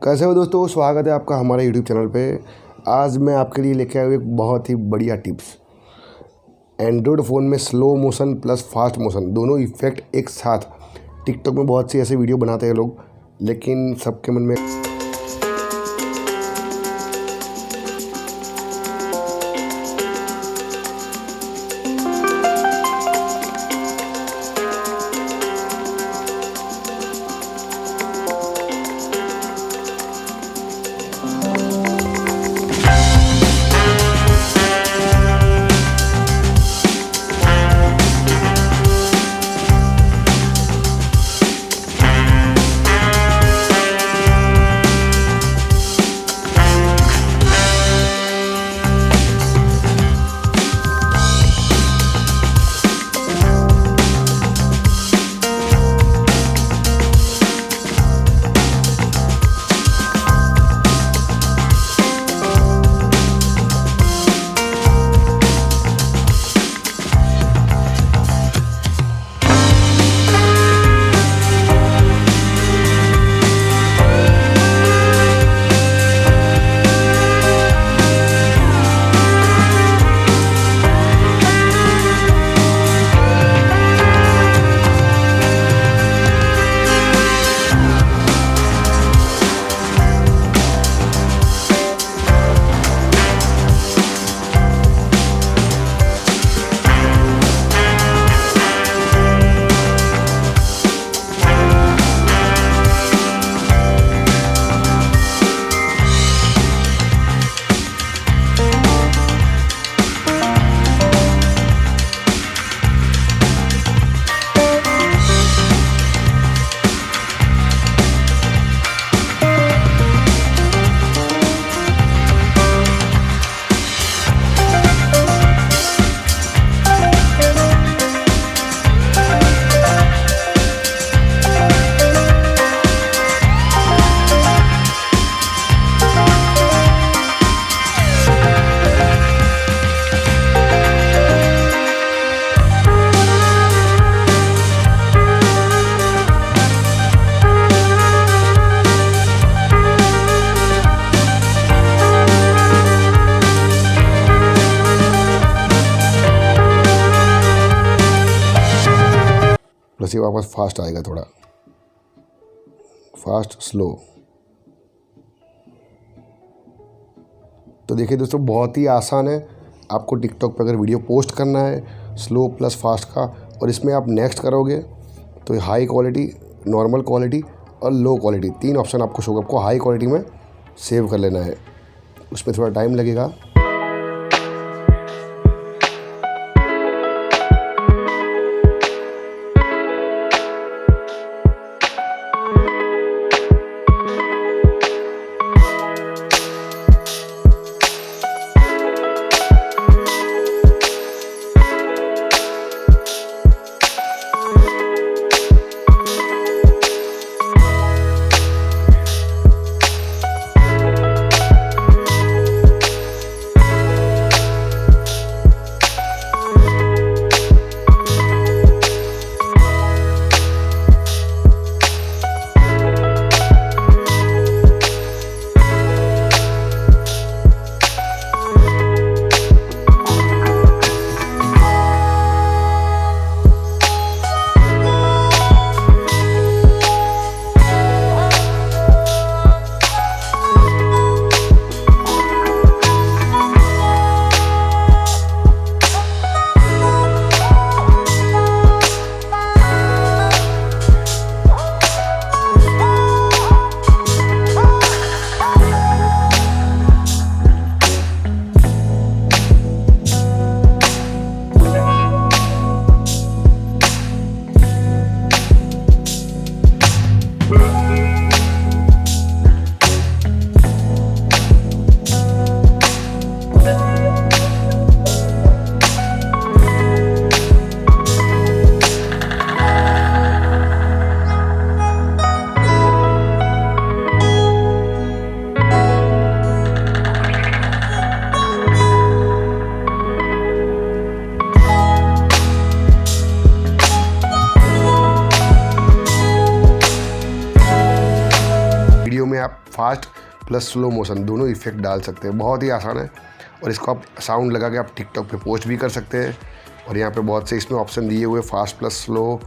कैसे हो दोस्तों, स्वागत है आपका हमारे यूट्यूब चैनल पे। आज मैं आपके लिए लेके आया हूँ एक बहुत ही बढ़िया टिप्स। एंड्रॉयड फ़ोन में slow motion plus fast motion दोनों इफेक्ट एक साथ। टिकटॉक में बहुत सी ऐसे वीडियो बनाते हैं लोग, लेकिन सबके मन में प्लस ये वापस फास्ट आएगा, थोड़ा फास्ट स्लो। तो देखिए दोस्तों, बहुत ही आसान है। आपको टिकटॉक पर अगर वीडियो पोस्ट करना है स्लो प्लस फास्ट का, और इसमें आप नेक्स्ट करोगे तो हाई क्वालिटी, नॉर्मल क्वालिटी और लो क्वालिटी, तीन ऑप्शन आपको शो। आपको हाई क्वालिटी में सेव कर लेना है, उसमें थोड़ा टाइम लगेगा। फास्ट प्लस स्लो मोशन दोनों इफेक्ट डाल सकते हैं। बहुत ही आसान है और इसको आप साउंड लगा के आप टिकटॉक पे पोस्ट भी कर सकते हैं। और यहाँ पे बहुत से इसमें ऑप्शन दिए हुए, fast plus slow,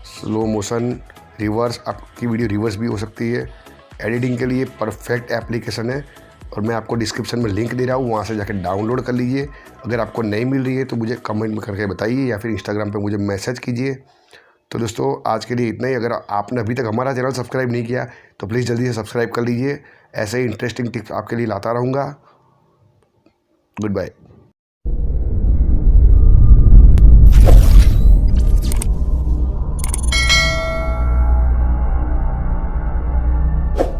slow motion, reverse, आपकी वीडियो रिवर्स भी हो सकती है। एडिटिंग के लिए परफेक्ट एप्लीकेशन है और मैं आपको डिस्क्रिप्शन में लिंक दे रहा हूँ, वहाँ से जाकर डाउनलोड कर लीजिए। अगर आपको नहीं मिल रही है तो मुझे कमेंट में करके बताइए या फिर इंस्टाग्राम पे मुझे मैसेज कीजिए। तो दोस्तों आज के लिए इतना ही। अगर आपने अभी तक हमारा चैनल सब्सक्राइब नहीं किया तो प्लीज़ जल्दी से सब्सक्राइब कर लीजिए। ऐसे ही इंटरेस्टिंग टिप्स आपके लिए लाता रहूँगा। Good bye.